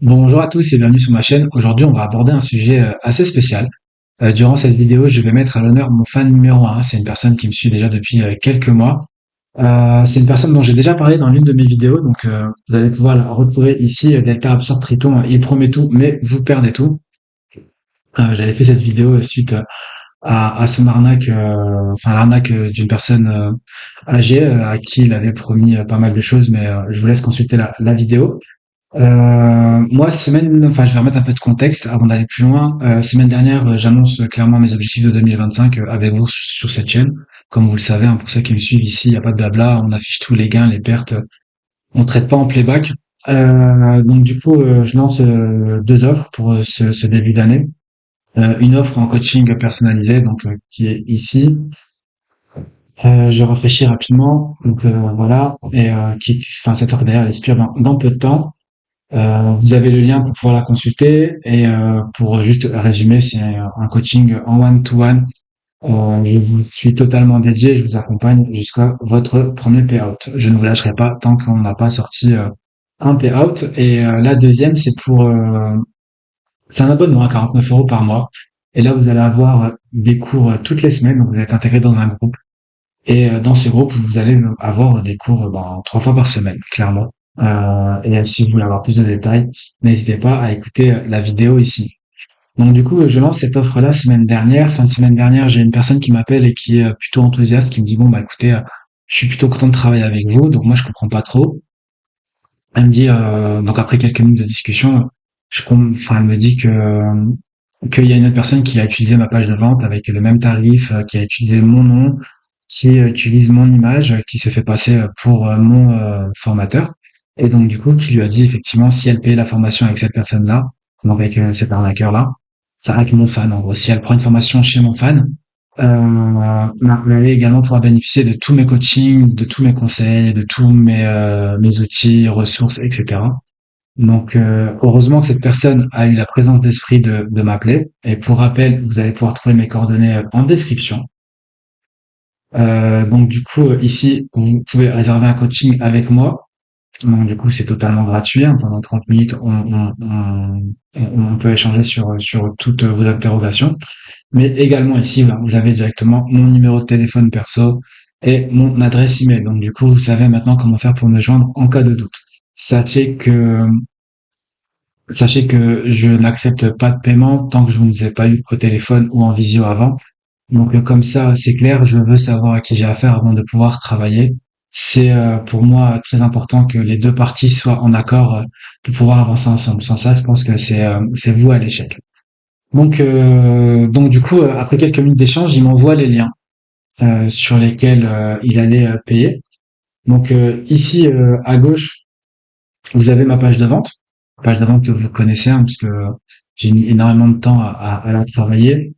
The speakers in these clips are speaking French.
Bonjour à tous et bienvenue sur ma chaîne. Aujourd'hui, on va aborder un sujet assez spécial. Durant cette vidéo, je vais mettre à l'honneur mon fan numéro un. C'est une personne qui me suit déjà depuis quelques mois. C'est une personne dont j'ai déjà parlé dans l'une de mes vidéos, donc vous allez pouvoir la retrouver ici. Delta Absorb Triton, il promet tout, mais vous perdez tout. J'avais fait cette vidéo suite à son arnaque, enfin l'arnaque d'une personne âgée à qui il avait promis pas mal de choses, mais je vous laisse consulter la vidéo. Moi, enfin, je vais remettre un peu de contexte avant d'aller plus loin. Semaine dernière, j'annonce clairement mes objectifs de 2025 avec vous sur cette chaîne. Comme vous le savez, hein, pour ceux qui me suivent ici, il n'y a pas de blabla, on affiche tous les gains, les pertes, on traite pas en playback. Donc du coup, je lance deux offres pour ce début d'année. Une offre en coaching personnalisé, donc qui est ici. Je réfléchis rapidement, donc voilà, et enfin cette offre d'ailleurs, elle expire dans peu de temps. Vous avez le lien pour pouvoir la consulter et pour juste résumer, c'est un coaching en one-to-one. Je vous suis totalement dédié, je vous accompagne jusqu'à votre premier payout. Je ne vous lâcherai pas tant qu'on n'a pas sorti un payout. Et la deuxième, c'est un abonnement à 49 € par mois. Et là, vous allez avoir des cours toutes les semaines. Donc, vous êtes intégré dans un groupe. Et dans ce groupe, vous allez avoir des cours trois fois par semaine, clairement. Et si vous voulez avoir plus de détails, n'hésitez pas à écouter la vidéo ici. Donc du coup, je lance cette offre-là semaine dernière. Fin de semaine dernière, j'ai une personne qui m'appelle et qui est plutôt enthousiaste, qui me dit bon bah écoutez, je suis plutôt content de travailler avec vous. Donc moi je comprends pas trop. Elle me dit donc après quelques minutes de discussion, enfin elle me dit qu'il y a une autre personne qui a utilisé ma page de vente avec le même tarif, qui a utilisé mon nom, qui utilise mon image, qui se fait passer pour mon formateur, et donc du coup qui lui a dit effectivement si elle paye la formation avec cette personne-là, donc avec cet arnaqueur-là, enfin avec mon fan en gros, si elle prend une formation chez mon fan, elle allait également pouvoir bénéficier de tous mes coachings, de tous mes conseils, de tous mes outils, ressources, etc. Donc, heureusement que cette personne a eu la présence d'esprit de m'appeler. Et pour rappel, vous allez pouvoir trouver mes coordonnées en description. Donc, du coup, ici, vous pouvez réserver un coaching avec moi. Donc, du coup, c'est totalement gratuit, hein. Pendant 30 minutes, on peut échanger sur toutes vos interrogations. Mais également ici, voilà, vous avez directement mon numéro de téléphone perso et mon adresse email. Donc, du coup, vous savez maintenant comment faire pour me joindre en cas de doute. Sachez que Sachez que je n'accepte pas de paiement tant que je ne vous ai pas eu au téléphone ou en visio avant. Donc comme ça, c'est clair, je veux savoir à qui j'ai affaire avant de pouvoir travailler. C'est pour moi très important que les deux parties soient en accord pour pouvoir avancer ensemble. Sans ça, je pense que c'est vous à l'échec. Donc du coup, après quelques minutes d'échange, il m'envoie les liens sur lesquels il allait payer. Donc ici à gauche, vous avez ma page de vente que vous connaissez, hein, parce que j'ai mis énormément de temps à la travailler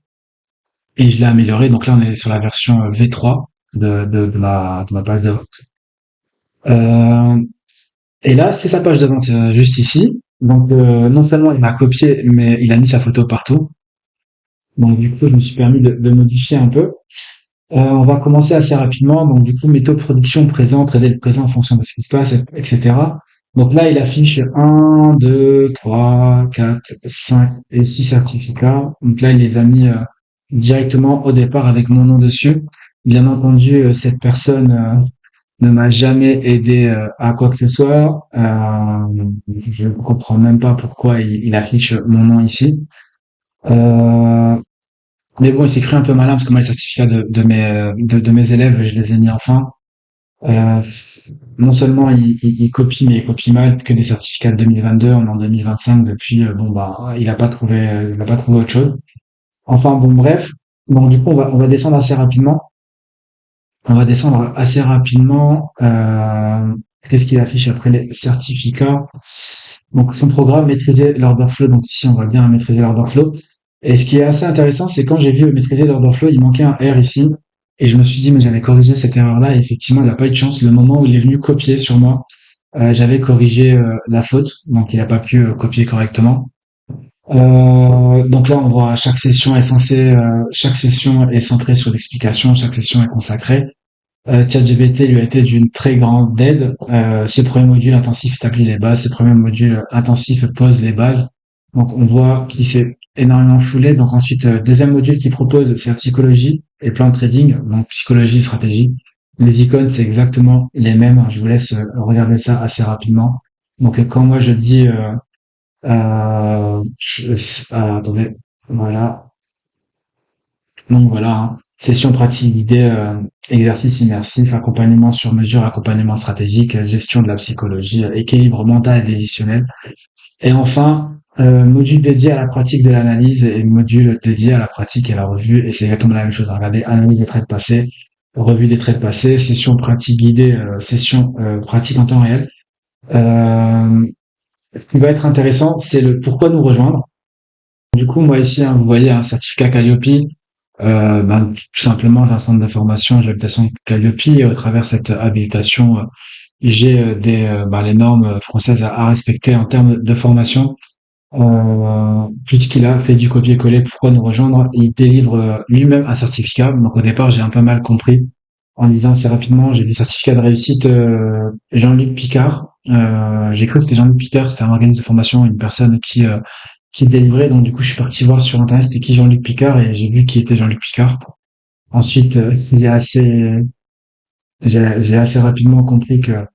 et je l'ai améliorée. Donc là, on est sur la version V3 de ma page de vente. Euh, et là, c'est sa page de vente juste ici. Donc non seulement il m'a copié, mais il a mis sa photo partout. Donc du coup, je me suis permis de modifier un peu. On va commencer assez rapidement. Donc, du coup, méthode de production présent, trader le présent en fonction de ce qui se passe, etc. Donc là, il affiche un, 2, 3, 4, 5 et 6 certificats. Donc là, il les a mis directement au départ avec mon nom dessus. Bien entendu, cette personne ne m'a jamais aidé à quoi que ce soit. Je ne comprends même pas pourquoi il affiche mon nom ici. Euh, mais bon, il s'est cru un peu malin parce que moi, les certificats de mes élèves, je les ai mis en fin. Euh, non seulement il copie, mais il copie mal que des certificats de 2022, on est en 2025 depuis, bon bah, il a pas trouvé autre chose. Enfin bon, bref. Donc du coup, on va descendre assez rapidement. On va descendre assez rapidement. Qu'est-ce qu'il affiche après les certificats? Donc son programme maîtriser l'order flow. Donc ici, on va bien maîtriser l'order flow. Et ce qui est assez intéressant, c'est quand j'ai vu maîtriser l'order flow, il manquait un R ici. Et je me suis dit, mais j'avais corrigé cette erreur-là. Et effectivement, il n'a pas eu de chance. Le moment où il est venu copier sur moi, j'avais corrigé la faute. Donc il n'a pas pu copier correctement. Donc là, on voit chaque session est centrée sur l'explication, chaque session est consacrée. ChatGPT lui a été d'une très grande aide. Ce premier module intensif établit les bases, ce premier module intensif pose les bases. Donc on voit qu'il s'est énormément foulé. Donc ensuite, deuxième module qu'il propose, c'est la psychologie et plan de trading, donc psychologie et stratégie. Les icônes, c'est exactement les mêmes. Je vous laisse regarder ça assez rapidement. Donc quand moi je dis, attendez, voilà. Donc voilà, hein. Session pratique guidée, exercice immersif, accompagnement sur mesure, accompagnement stratégique, gestion de la psychologie, équilibre mental et décisionnel. Et enfin, module dédié à la pratique de l'analyse et module dédié à la pratique et à la revue. Et c'est exactement la même chose. Regardez, analyse des traits passés, revue des traits passés, session pratique guidée, session pratique en temps réel. Euh, ce qui va être intéressant, c'est le pourquoi nous rejoindre. Du coup, moi ici, hein, vous voyez un certificat Calliope. Tout simplement, j'ai un centre de formation et d'habilitation Calliope et au travers de cette habilitation, j'ai les normes françaises à respecter en termes de formation. Puisqu'il a fait du copier-coller, pourquoi nous rejoindre? Il délivre lui-même un certificat. Donc au départ, j'ai un peu mal compris en disant assez rapidement, j'ai vu certificat de réussite Jean-Luc Picard. J'ai cru que c'était Jean-Luc Picard, c'était un organisme de formation, une personne qui délivrait. Donc du coup, je suis parti voir sur internet c'était qui Jean-Luc Picard et j'ai vu qui était Jean-Luc Picard. Ensuite, j'ai assez rapidement compris que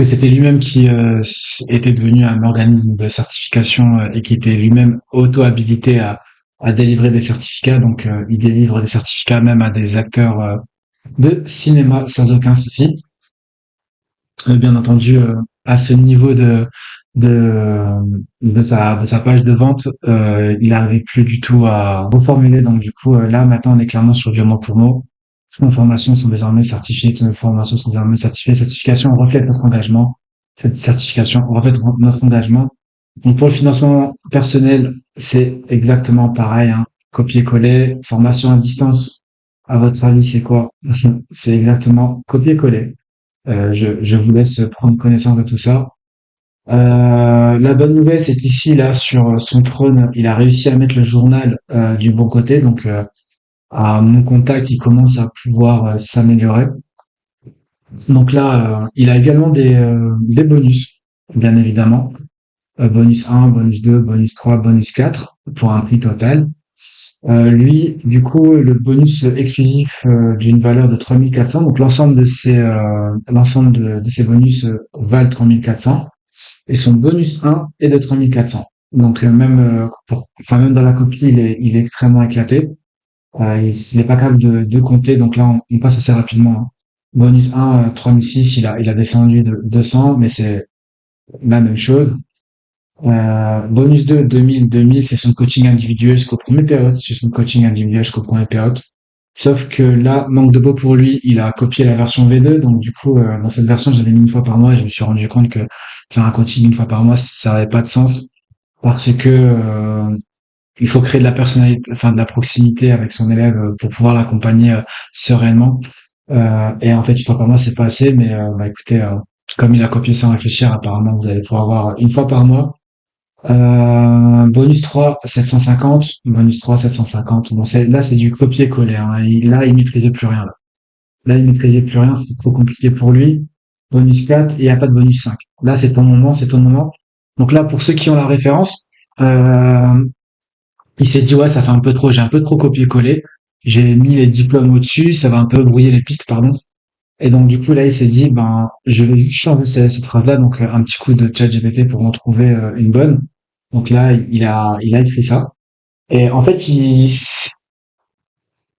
c'était lui-même qui était devenu un organisme de certification et qui était lui-même auto-habilité à délivrer des certificats. Donc, il délivre des certificats même à des acteurs de cinéma sans aucun souci. Bien entendu, à ce niveau de, de sa page de vente, il n'arrivait plus du tout à reformuler. Donc, du coup, là, maintenant, on est clairement sur du mot pour mot. Toutes nos formations sont désormais certifiées, toutes nos formations sont désormais certifiées. Certification reflète notre engagement. Cette certification reflète notre engagement. Donc, pour le financement personnel, c'est exactement pareil, hein. Copier-coller, formation à distance. À votre avis, c'est quoi? C'est exactement copier-coller. Je vous laisse prendre connaissance de tout ça. La bonne nouvelle, c'est qu'ici, là, sur son trône, il a réussi à mettre le journal du bon côté. Donc, à mon contact, il commence à pouvoir s'améliorer. Donc là, il a également des bonus, bien évidemment. Bonus 1, bonus 2, bonus 3, bonus 4, pour un prix total. Lui, du coup, le bonus exclusif d'une valeur de 3400, donc l'ensemble de ces bonus valent 3400, et son bonus 1 est de 3400. Donc même dans la copie, il est extrêmement éclaté. Il est pas capable de compter, donc là on passe assez rapidement, hein. Bonus 1, 3006, il a descendu de 200, mais c'est la même chose. Bonus 2, 2000, c'est son coaching individuel jusqu'au premier période. C'est son coaching individuel jusqu'au premier période. Sauf que là, manque de peau pour lui, il a copié la version V2. Donc du coup, dans cette version, j'avais mis une fois par mois et je me suis rendu compte que faire un coaching une fois par mois, ça n'avait pas de sens parce que il faut créer de la personnalité, enfin de la proximité avec son élève pour pouvoir l'accompagner sereinement. Et en fait, une fois par mois, c'est pas assez. Mais écoutez, comme il a copié sans réfléchir, apparemment, vous allez pouvoir avoir une fois par mois. Bonus 3, 750. Bonus 3, 750. Bon, là, c'est du copier-coller, hein. Là, il maîtrisait plus rien. Là, il maîtrisait plus rien. C'est trop compliqué pour lui. Bonus 4, et il n'y a pas de bonus 5. Là, c'est ton moment, c'est ton moment. Donc là, pour ceux qui ont la référence, il s'est dit, ouais, ça fait un peu trop, j'ai un peu trop copié-collé. J'ai mis les diplômes au-dessus, ça va un peu brouiller les pistes, pardon. Et donc, du coup, là, il s'est dit, ben, je vais juste changer cette phrase-là, donc un petit coup de chat GPT pour en trouver une bonne. Donc là, il a écrit ça. Et en fait, il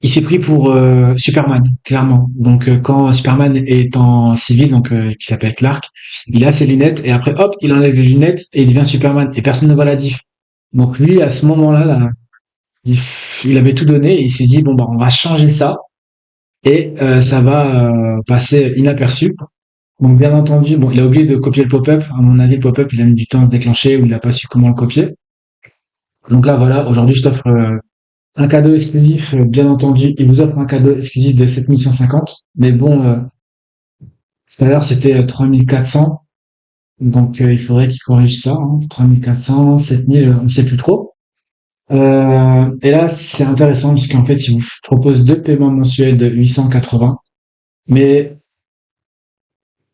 s'est pris pour Superman, clairement. Donc quand Superman est en civil, donc qui s'appelle Clark, il a ses lunettes et après, hop, il enlève les lunettes et il devient Superman. Et personne ne voit la diff. Donc lui, à ce moment-là, là, il, il avait tout donné et il s'est dit, bon, bah, on va changer ça et ça va passer inaperçu. Donc bien entendu, bon, il a oublié de copier le pop-up. À mon avis, le pop-up, il a mis du temps à se déclencher ou il n'a pas su comment le copier. Donc là, voilà, aujourd'hui, je t'offre un cadeau exclusif, bien entendu. Il vous offre un cadeau exclusif de 7150. Mais bon, tout à l'heure, c'était 3400. Donc il faudrait qu'il corrige ça, hein. 3400, 7000, on ne sait plus trop. Et là, c'est intéressant parce qu'en fait, ils vous proposent deux paiements mensuels de 880. Mais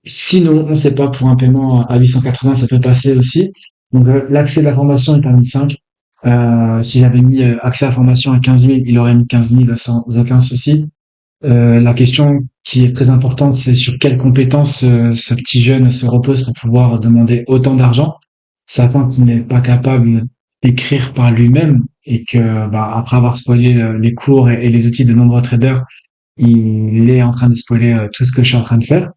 sinon, on ne sait pas, pour un paiement à 880, ça peut passer aussi. Donc, l'accès à la formation est à 1005. Si j'avais mis accès à la formation à 15 000, il aurait mis 15 000 sans aucun souci. La question qui est très importante, c'est sur quelles compétences ce petit jeune se repose pour pouvoir demander autant d'argent, sachant qu'il n'est pas capable d'écrire par lui-même et que, bah, après avoir spoilé les cours et les outils de nombreux traders, il est en train de spoiler tout ce que je suis en train de faire.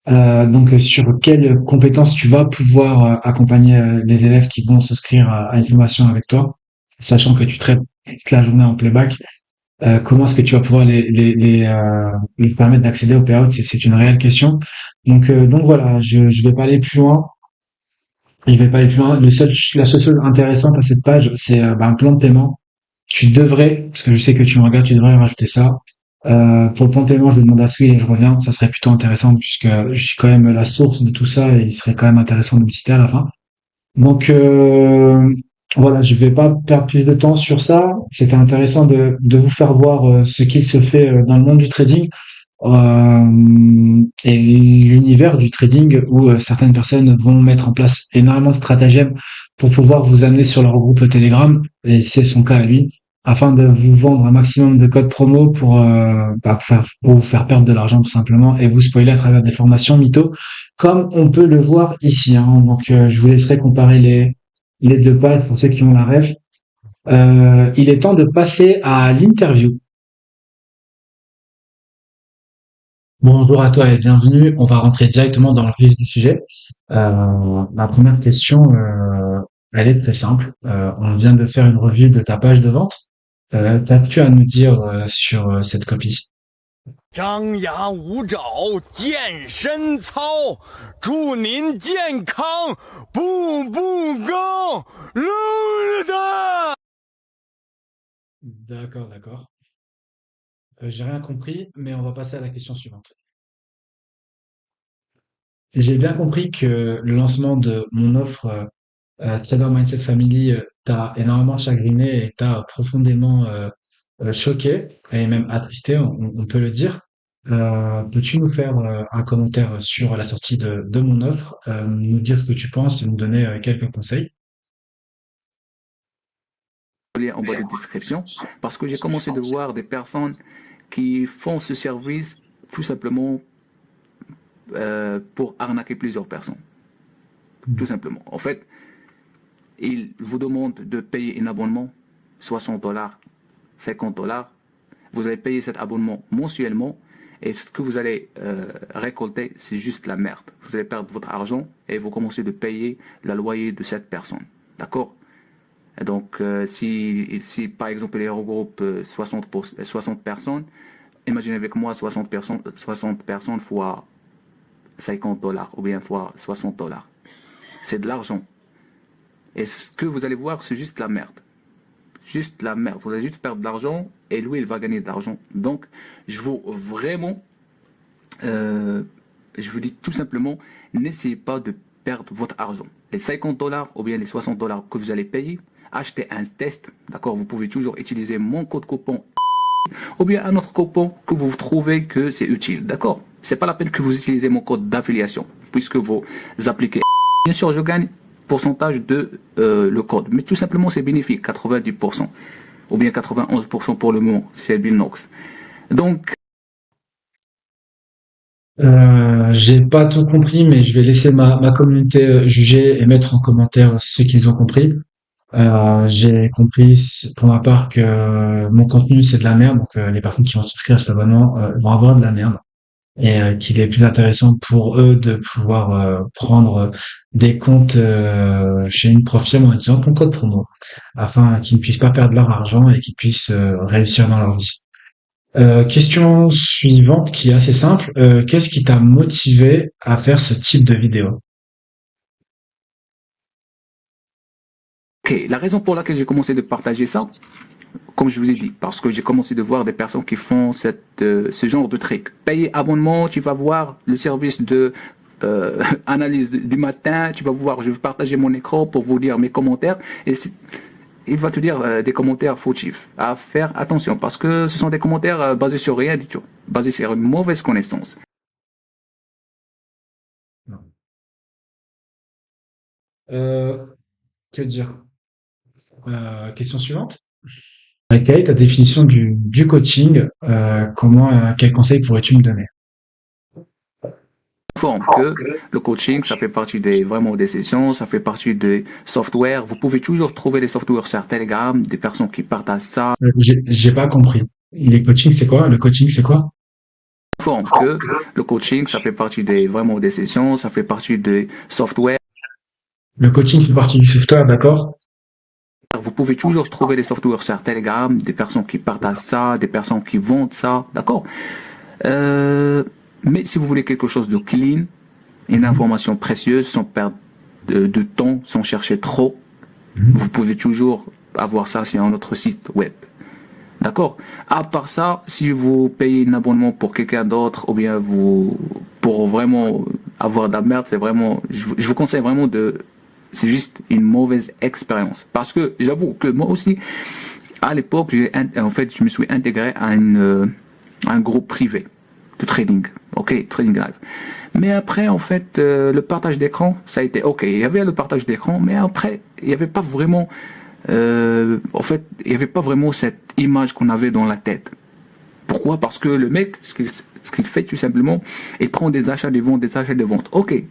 Donc, sur quelles compétences tu vas pouvoir accompagner les élèves qui vont s'inscrire à une formation avec toi, sachant que tu traites toute la journée en playback. Comment est-ce que tu vas pouvoir les permettre d'accéder au payout? C'est une réelle question. Donc voilà, je vais pas aller plus loin. Je vais pas aller plus loin. La seule chose intéressante à cette page, c'est bah, un plan de paiement. Tu devrais, parce que je sais que tu me regardes, tu devrais rajouter ça. Pour le plan de paiement, je vais demander à Sui et je reviens. Ça serait plutôt intéressant puisque je suis quand même la source de tout ça et il serait quand même intéressant de me citer à la fin. Donc voilà, je vais pas perdre plus de temps sur ça. C'était intéressant de vous faire voir ce qu'il se fait dans le monde du trading et l'univers du trading où certaines personnes vont mettre en place énormément de stratagèmes pour pouvoir vous amener sur leur groupe Telegram, et c'est son cas à lui, afin de vous vendre un maximum de codes promo pour vous faire perdre de l'argent tout simplement et vous spoiler à travers des formations mytho, comme on peut le voir ici. Hein. Donc je vous laisserai comparer les deux pages pour ceux qui ont la ref. Il est temps de passer à l'interview. Bonjour à toi et bienvenue. On va rentrer directement dans le vif du sujet. Ma première question, elle est très simple. On vient de faire une revue de ta page de vente. Qu'as-tu à nous dire sur cette copie? 张牙舞爪，健身操，祝您健康，步步高，撸的。D'accord, d'accord. J'ai rien compris, mais on va passer à la question suivante. J'ai bien compris que le lancement de mon offre Trader Mindset Family t'a énormément chagriné et t'a profondément choqué et même attristé, on peut le dire. Peux-tu nous faire un commentaire sur la sortie de mon offre, nous dire ce que tu penses et nous donner quelques conseils? En bas de description parce que j'ai commencé de voir des personnes qui font ce service tout simplement pour arnaquer plusieurs personnes. Tout simplement. En fait, ils vous demandent de payer un abonnement, 60 dollars, 50 dollars. Vous allez payer cet abonnement mensuellement et ce que vous allez récolter, c'est juste la merde. Vous allez perdre votre argent et vous commencez de payer le loyer de cette personne. D'accord? Donc, si par exemple il regroupe 60 personnes, imaginez avec moi 60 personnes fois 50 dollars ou bien fois 60 dollars. C'est de l'argent. Et ce que vous allez voir, c'est juste la merde. Juste la merde. Vous allez juste perdre de l'argent et lui, il va gagner de l'argent. Donc, je vous vraiment, je vous dis tout simplement, n'essayez pas de perdre votre argent. Les 50 dollars ou bien les 60 dollars que vous allez payer, achetez un test, d'accord? Vous pouvez toujours utiliser mon code coupon ou bien un autre coupon que vous trouvez que c'est utile, d'accord? C'est pas la peine que vous utilisez mon code d'affiliation puisque vous appliquez. Bien sûr, je gagne pourcentage de le code, mais tout simplement c'est bénéfique, 90% ou bien 91% pour le moment chez Billnox. Donc J'ai pas tout compris, mais je vais laisser ma communauté juger et mettre en commentaire ce qu'ils ont compris. J'ai compris pour ma part que mon contenu c'est de la merde, donc les personnes qui vont souscrire à cet abonnement vont avoir de la merde et qu'il est plus intéressant pour eux de pouvoir prendre des comptes chez une prof firme en utilisant ton code promo afin qu'ils ne puissent pas perdre leur argent et qu'ils puissent réussir dans leur vie. Question suivante qui est assez simple. Qu'est-ce qui t'a motivé à faire ce type de vidéo? ok, la raison pour laquelle j'ai commencé de partager ça, comme je vous ai dit, parce que j'ai commencé de voir des personnes qui font ce genre de truc. Payer abonnement, tu vas voir le service de analyse du matin, tu vas voir, je vais partager mon écran pour vous lire mes commentaires. Et il va te dire des commentaires fautifs. À faire attention, parce que ce sont des commentaires basés sur rien du tout, basés sur une mauvaise connaissance. Non. Euh, que dire? Question suivante. Quelle est ta définition du coaching? Quel conseil pourrais-tu me donner? Forme que le coaching, ça fait partie des vraiment des sessions, ça fait partie des softwares. Vous pouvez toujours trouver des softwares sur Telegram, des personnes qui partagent ça. J'ai pas compris. Les coachings, c'est quoi? Le coaching, c'est quoi? Forme que le coaching, ça fait partie des vraiment des sessions, ça fait partie des softwares. Le coaching fait partie du software, d'accord? Vous pouvez toujours trouver des softwares sur Telegram, des personnes qui partagent ça, des personnes qui vendent ça, d'accord? Mais si vous voulez quelque chose de clean, une information précieuse, sans perdre de temps, sans chercher trop, vous pouvez toujours avoir ça sur notre site web. D'accord? À part ça, si vous payez un abonnement pour quelqu'un d'autre, ou bien pour vraiment avoir de la merde, c'est vraiment, je vous conseille vraiment c'est juste une mauvaise expérience. Parce que j'avoue que moi aussi, à l'époque, en fait, je me suis intégré à un groupe privé de trading. Ok, Trading Live. Mais après, en fait, le partage d'écran, ça a été ok. Il y avait le partage d'écran, mais après, il n'y avait pas vraiment, en fait, il n'y avait pas vraiment cette image qu'on avait dans la tête. Pourquoi? Parce que le mec, ce qu'il fait tout simplement, il prend des achats, des ventes, des achats, des ventes. Ok.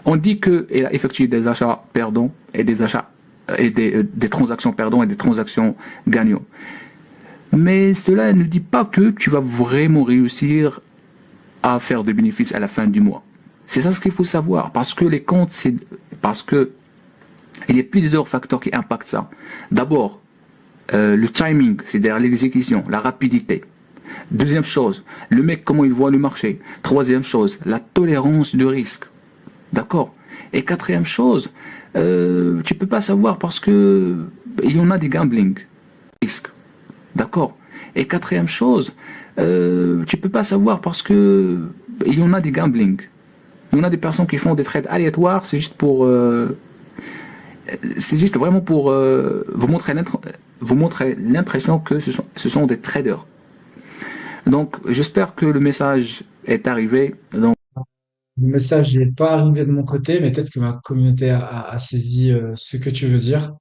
On dit qu'il a effectué des achats perdants et des achats et des transactions perdants et des transactions gagnants. Mais cela ne dit pas que tu vas vraiment réussir à faire des bénéfices à la fin du mois. C'est ça ce qu'il faut savoir, parce que les comptes, parce que il y a plusieurs facteurs qui impactent ça. D'abord, le timing, c'est-à-dire l'exécution, la rapidité. Deuxième chose, le mec, comment il voit le marché. Troisième chose, la tolérance de risque. D'accord? Et quatrième chose, tu peux pas savoir parce que il y en a des gambling risques. D'accord? Et quatrième chose, tu peux pas savoir parce que il y en a des gambling. Il y en a des personnes qui font des trades aléatoires, c'est juste vraiment pour vous montrer l'impression que ce sont des traders. Donc, j'espère que le message est arrivé. Donc, Le message n'est pas arrivé de mon côté, mais peut-être que ma communauté a saisi ce que tu veux dire.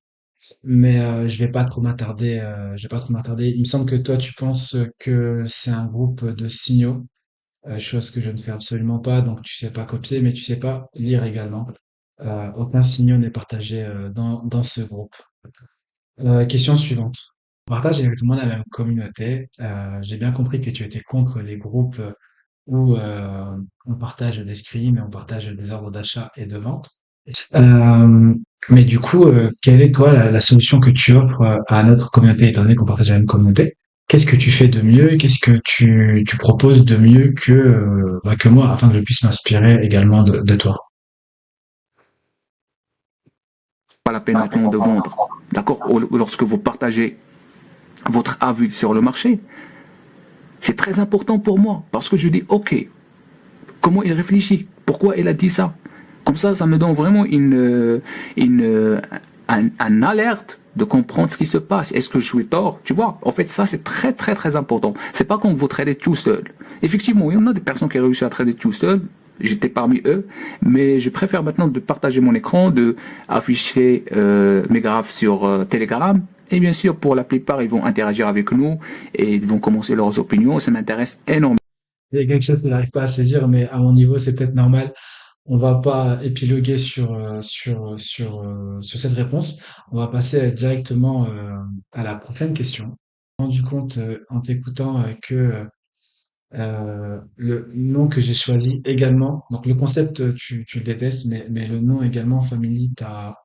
Mais je vais pas trop m'attarder. Je vais pas trop m'attarder. Il me semble que toi, tu penses que c'est un groupe de signaux, chose que je ne fais absolument pas. Donc, tu sais pas copier, mais tu sais pas lire également. Aucun signaux n'est partagé dans ce groupe. Question suivante. On partage exactement la même communauté. J'ai bien compris que tu étais contre les groupes où on partage des screens et on partage des ordres d'achat et de vente. Euh, mais du coup, quelle est toi la solution que tu offres à notre communauté, étant donné qu'on partage la même communauté? Qu'est-ce que tu fais de mieux? Qu'est-ce que tu proposes de mieux que moi, afin que je puisse m'inspirer également de toi? pas la peine maintenant de vendre. D'accord? Lorsque vous partagez votre avis sur le marché, c'est très important pour moi parce que je dis, ok, comment il réfléchit? Pourquoi il a dit ça? Comme ça me donne vraiment un alerte de comprendre ce qui se passe. Est-ce que je suis tort? Tu vois, en fait, ça, c'est très, très, très important. C'est pas quand vous tradez tout seul. Effectivement, il y en a des personnes qui ont réussi à trader tout seul. J'étais parmi eux, mais je préfère maintenant de partager mon écran, de afficher mes graphes sur Telegram. Et bien sûr, pour la plupart, ils vont interagir avec nous et ils vont commencer leurs opinions. Ça m'intéresse énormément. Il y a quelque chose que je n'arrive pas à saisir, mais à mon niveau, c'est peut-être normal. On va pas épiloguer sur cette réponse. On va passer directement à la prochaine question. Je me suis rendu compte en t'écoutant que le nom que j'ai choisi également, donc le concept tu le détestes, mais le nom également Family t'a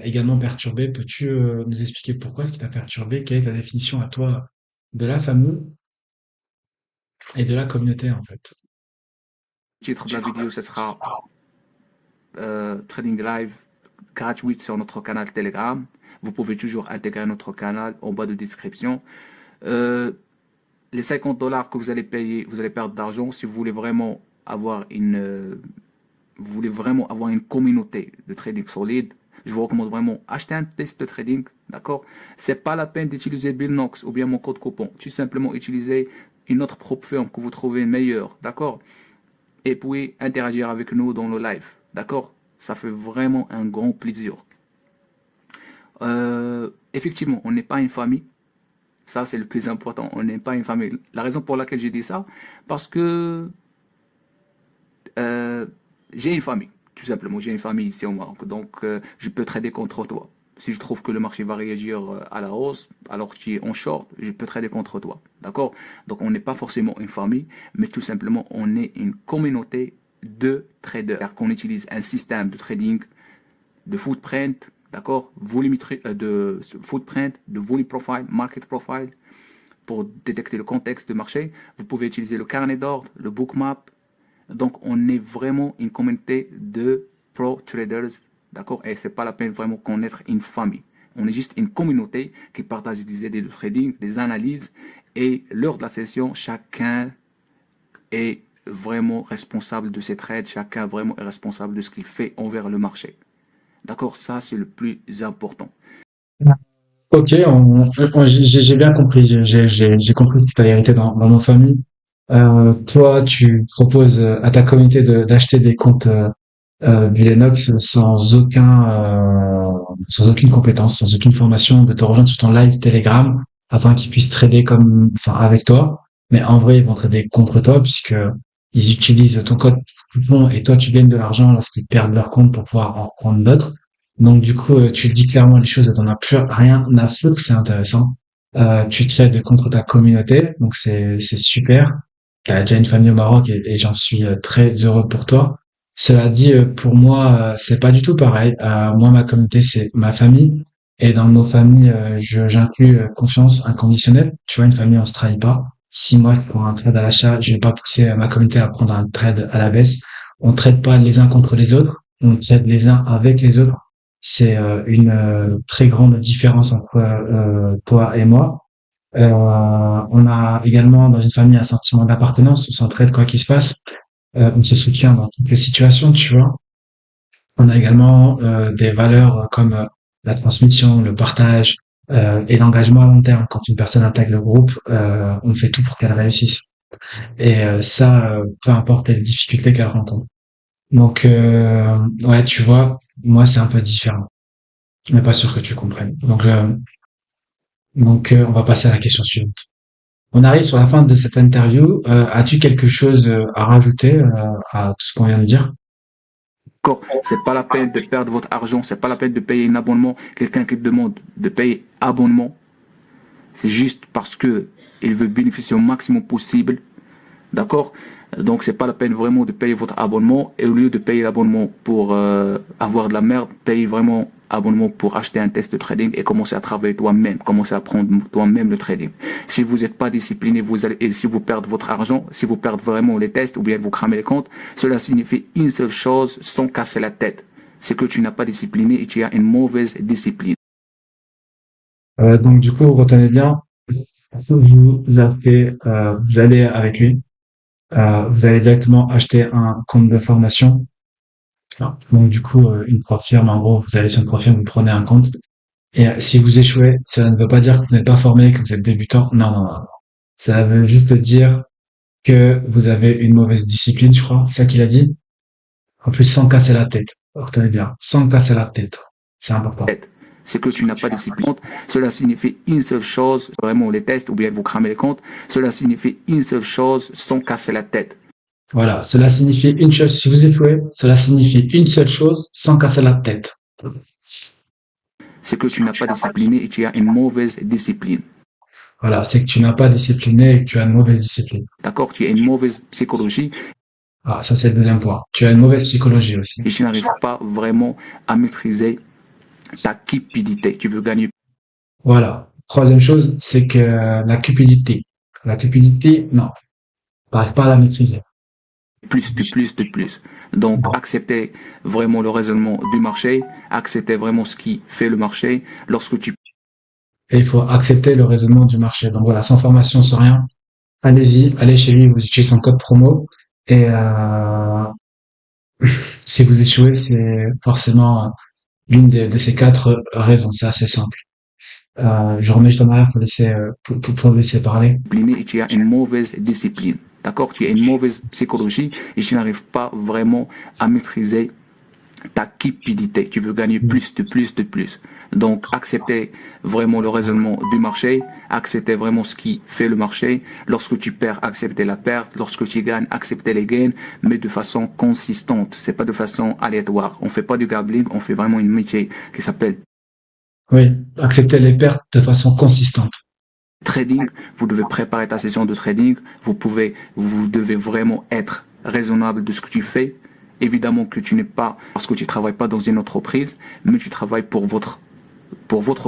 également perturbé. Peux-tu nous expliquer pourquoi est-ce qui t'a perturbé? Quelle est ta définition à toi de la famille et de la communauté en fait? Le titre de la vidéo, ce sera Trading Live gratuit sur notre canal Telegram. Vous pouvez toujours intégrer notre canal en bas de description. Euh, les 50 dollars que vous allez payer, vous allez perdre d'argent si vous voulez vraiment avoir une communauté de trading solide. je vous recommande vraiment acheter un test de trading, d'accord? C'est pas la peine d'utiliser Billnox ou bien mon code coupon. Tout simplement utiliser une autre propre firme que vous trouvez meilleure, d'accord? Et puis interagir avec nous dans le live, d'accord? Ça fait vraiment un grand plaisir. Effectivement, on n'est pas une famille. Ça, c'est le plus important. On n'est pas une famille. La raison pour laquelle j'ai dit ça, parce que j'ai une famille. Tout simplement, j'ai une famille ici au Maroc. Donc, je peux trader contre toi. Si je trouve que le marché va réagir à la hausse, alors que tu es en short, je peux trader contre toi. D'accord? Donc, on n'est pas forcément une famille, mais tout simplement, on est une communauté de traders. C'est-à-dire qu'on utilise un système de trading, de footprint, d'accord? De footprint, de volume profile, market profile, pour détecter le contexte du marché. Vous pouvez utiliser le carnet d'ordre, le bookmap. Donc, on est vraiment une communauté de pro traders, d'accord? Et c'est pas la peine vraiment qu'on est une famille. On est juste une communauté qui partage des idées de trading, des analyses, et lors de la session, chacun est vraiment responsable de ses trades, chacun vraiment est responsable de ce qu'il fait envers le marché. D'accord? Ça, c'est le plus important. Ok, j'ai bien compris. J'ai compris que tu as hérité dans nos familles. Toi, tu proposes à ta communauté d'acheter des comptes Billenox sans aucune compétence, sans aucune formation, de te rejoindre sur ton live Telegram afin qu'ils puissent trader enfin, avec toi. Mais en vrai, ils vont trader contre toi puisque ils utilisent ton code coupon et toi, tu gagnes de l'argent lorsqu'ils perdent leur compte pour pouvoir en prendre d'autres. Donc, du coup, tu le dis clairement les choses, t'en as plus rien à foutre, c'est intéressant. Tu trades contre ta communauté, donc c'est super. T'as déjà une famille au Maroc et j'en suis très heureux pour toi. Cela dit, pour moi, c'est pas du tout pareil. Moi, ma communauté, c'est ma famille. Et dans nos familles, j'inclus confiance inconditionnelle. Tu vois, une famille, on se trahit pas. Si moi, je prends un trade à l'achat, je vais pas pousser ma communauté à prendre un trade à la baisse. On trade pas les uns contre les autres. On trade les uns avec les autres. C'est une très grande différence entre toi et moi. On a également dans une famille un sentiment d'appartenance. On s'entraide quoi qu'il se passe. On se soutient dans toutes les situations, tu vois. On a également des valeurs comme la transmission, le partage et l'engagement à long terme. Quand une personne intègre le groupe, on fait tout pour qu'elle réussisse. Et ça, peu importe les difficultés qu'elle rencontre. Donc, ouais, tu vois, moi, c'est un peu différent. Mais pas sûr que tu comprennes. Donc, on va passer à la question suivante. On arrive sur la fin de cette interview. As-tu quelque chose à rajouter à tout ce qu'on vient de dire? D'accord? C'est pas la peine de perdre votre argent, c'est pas la peine de payer un abonnement. Quelqu'un qui demande de payer abonnement, c'est juste parce que il veut bénéficier au maximum possible. D'accord? Donc c'est pas la peine vraiment de payer votre abonnement, et au lieu de payer l'abonnement pour avoir de la merde, payez vraiment abonnement pour acheter un test de trading et commencer à travailler toi-même, commencer à apprendre toi-même le trading. Si vous n'êtes pas discipliné, et si vous perdez votre argent, si vous perdez vraiment les tests ou bien vous cramez les comptes, cela signifie une seule chose sans casser la tête. C'est que tu n'as pas discipliné et tu as une mauvaise discipline. Donc du coup, retenez bien, vous allez avec lui, vous allez directement acheter un compte de formation. Donc du coup, une prof firme, en gros, vous allez sur une prof firme, vous prenez un compte. Et si vous échouez, cela ne veut pas dire que vous n'êtes pas formé, que vous êtes débutant. Non, non, non. Cela veut juste dire que vous avez une mauvaise discipline, je crois. C'est ça qu'il a dit. En plus, sans casser la tête. Retenez bien, sans casser la tête. C'est important. C'est que tu n'as pas de discipline. Cela signifie une seule chose, vraiment les tests ou bien vous cramez les comptes. Cela signifie une seule chose sans casser la tête. Voilà, cela signifie une chose. Si vous échouez, cela signifie une seule chose sans casser la tête. C'est que tu n'as pas discipliné et tu as une mauvaise discipline. Voilà, c'est que tu n'as pas discipliné et que tu as une mauvaise discipline. D'accord? Tu as une mauvaise psychologie. Ah, ça c'est le deuxième point. Tu as une mauvaise psychologie aussi. Et tu n'arrives pas vraiment à maîtriser ta cupidité. Tu veux gagner. Voilà. Troisième chose, c'est que la cupidité. La cupidité, non. T'arrives pas à la maîtriser. Plus. Donc, accepter vraiment le raisonnement du marché, accepter vraiment ce qui fait le marché. Lorsque tu... Et il faut accepter le raisonnement du marché. Donc voilà, sans formation, sans rien. Allez-y, allez chez lui, vous utilisez son code promo. Et si vous échouez, c'est forcément l'une de ces quatre raisons. C'est assez simple. Je remets juste en arrière pour laisser, pour laisser parler. Discipliné et tu as une mauvaise discipline. D'accord? Tu as une mauvaise psychologie et tu n'arrives pas vraiment à maîtriser ta cupidité. Tu veux gagner plus, de plus, de plus. Donc, accepter vraiment le raisonnement du marché, accepter vraiment ce qui fait le marché. Lorsque tu perds, accepter la perte. Lorsque tu gagnes, accepter les gains, mais de façon consistante. C'est pas de façon aléatoire. On fait pas du gambling, on fait vraiment une métier qui s'appelle Oui, accepter les pertes de façon consistante. trading. Vous devez préparer ta session de trading. Vous devez vraiment être raisonnable de ce que tu fais. Évidemment que tu n'es pas, parce que tu travailles pas dans une entreprise, mais tu travailles pour votre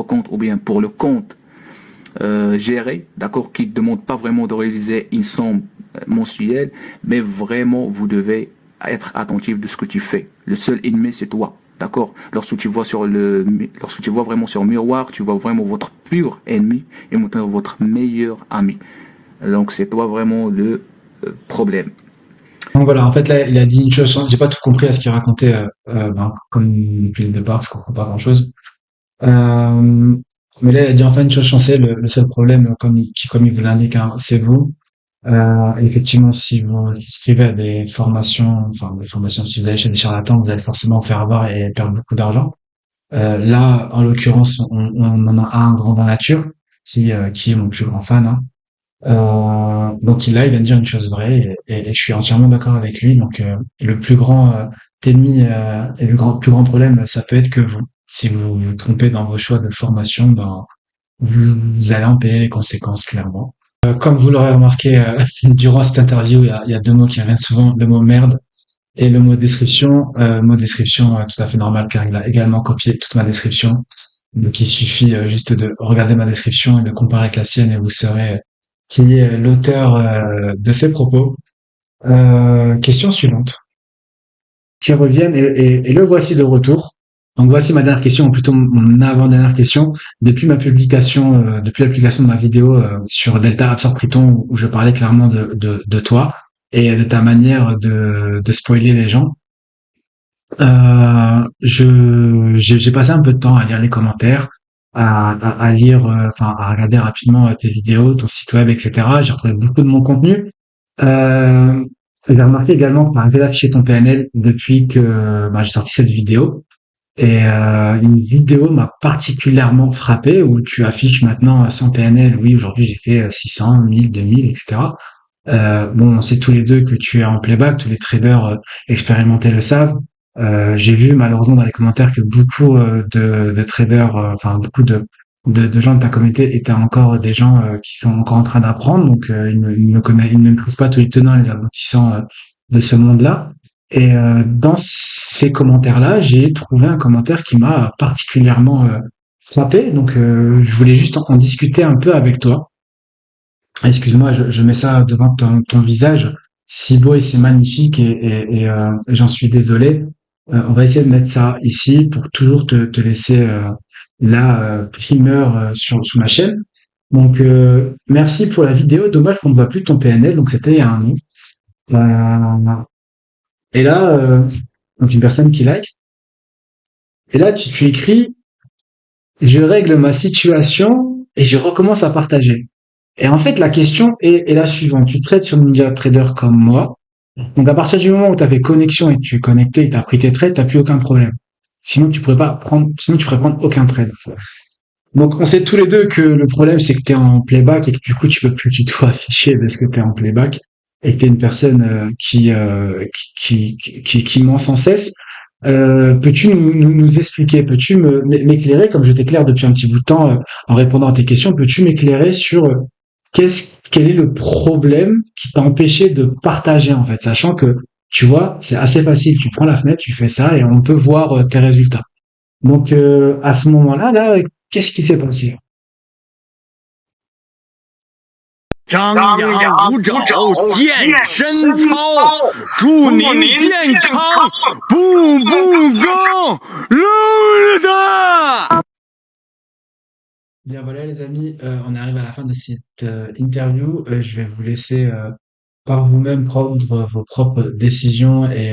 compte ou bien pour le compte géré, d'accord, qui ne demande pas vraiment de réaliser une somme mensuelle, mais vraiment vous devez être attentif de ce que tu fais. Le seul ennemi c'est toi, d'accord. Lorsque tu vois vraiment sur le miroir, tu vois vraiment votre pur ennemi et maintenant votre meilleur ami. Donc c'est toi vraiment le problème. Donc voilà, en fait là, il a dit une chose, j'ai pas tout compris à ce qu'il racontait, comme depuis le départ, je comprends pas grand-chose. Euh, mais là, il a dit enfin une chose sensée, le seul problème, comme il vous l'indique, hein, c'est vous. Effectivement, si vous vous inscrivez à des formations, si vous allez chez des charlatans, vous allez forcément vous faire avoir et perdre beaucoup d'argent. Là, en l'occurrence, on en a un grandeur nature, qui est mon plus grand fan, hein. Donc là, il vient de dire une chose vraie et je suis entièrement d'accord avec lui. Donc le plus grand ennemi et plus grand problème, ça peut être que vous. Si vous vous trompez dans vos choix de formation, ben vous allez en payer les conséquences clairement. Comme vous l'aurez remarqué durant cette interview, il y a deux mots qui reviennent souvent, le mot merde et le mot description. Mot description tout à fait normal car il a également copié toute ma description. Donc il suffit juste de regarder ma description et de comparer avec la sienne et vous saurez qui est l'auteur de ces propos. Question suivante. Qui reviennent et le voici de retour. Donc voici ma dernière question, ou plutôt mon avant-dernière question. Depuis l'application de ma vidéo sur Delta Absorb Triton, où je parlais clairement de toi et de ta manière de spoiler les gens, j'ai passé un peu de temps à lire les commentaires, à lire, à regarder rapidement tes vidéos, ton site web, etc. J'ai retrouvé beaucoup de mon contenu. Euh, j'ai remarqué également que tu arrêté d'afficher ton PNL depuis que j'ai sorti cette vidéo. Et une vidéo m'a particulièrement frappé où tu affiches maintenant 100 PNL. Oui, aujourd'hui j'ai fait 600, 1000, 2000, etc. Bon, on sait tous les deux que tu es en playback, tous les traders expérimentés le savent. J'ai vu malheureusement dans les commentaires que beaucoup de traders, beaucoup de gens de ta communauté étaient encore des gens qui sont encore en train d'apprendre, donc ils ne maîtrisent pas tous les tenants et les aboutissants de ce monde-là. Et dans ces commentaires-là, j'ai trouvé un commentaire qui m'a particulièrement frappé, donc je voulais juste en discuter un peu avec toi. Excuse-moi, je mets ça devant ton visage, si beau et si magnifique, et j'en suis désolé. On va essayer de mettre ça ici pour toujours te laisser la primeur sur ma chaîne. Donc, merci pour la vidéo. Dommage qu'on ne voit plus ton PNL, donc c'était il y a un an. Euh, et là, donc une personne qui like. Et là, tu écris, je règle ma situation et je recommence à partager. Et en fait, la question est la suivante. Tu trades sur Ninja Trader comme moi. Donc, à partir du moment où tu avais connexion et que tu es connecté et que tu as pris tes trades, tu n'as plus aucun problème. Sinon, tu pourrais prendre aucun trade. Donc, on sait tous les deux que le problème, c'est que tu es en playback et que du coup, tu peux plus du tout afficher parce que tu es en playback et que tu es une personne qui ment sans cesse. Peux-tu nous expliquer, peux-tu m'éclairer, comme je t'éclaire depuis un petit bout de temps en répondant à tes questions, peux-tu m'éclairer sur quel est le problème qui t'a empêché de partager en fait, sachant que tu vois, c'est assez facile, tu prends la fenêtre, tu fais ça et on peut voir tes résultats. Donc à ce moment-là, qu'est-ce qui s'est passé? 张牙舞爪，健身操，祝您健康，步步高，噜的。Bien voilà les amis, on arrive à la fin de cette interview. Je vais vous laisser par vous-même prendre vos propres décisions et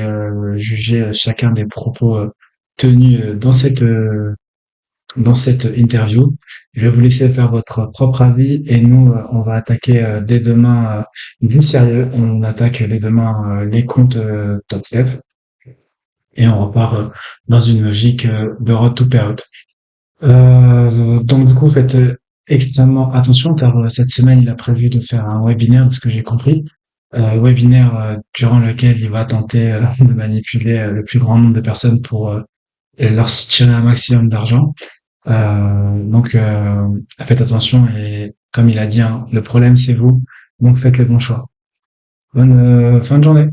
juger chacun des propos tenue dans cette interview. Je vais vous laisser faire votre propre avis et nous, on va attaquer dès demain du sérieux. On attaque dès demain les comptes Top Step et on repart dans une logique de road to payout. Donc du coup, faites extrêmement attention car cette semaine, il a prévu de faire un webinaire, de ce que j'ai compris. Webinaire durant lequel il va tenter de manipuler le plus grand nombre de personnes pour leur tirer un maximum d'argent. Donc faites attention et comme il a dit, hein, le problème c'est vous, donc faites les bons choix. Bonne fin de journée.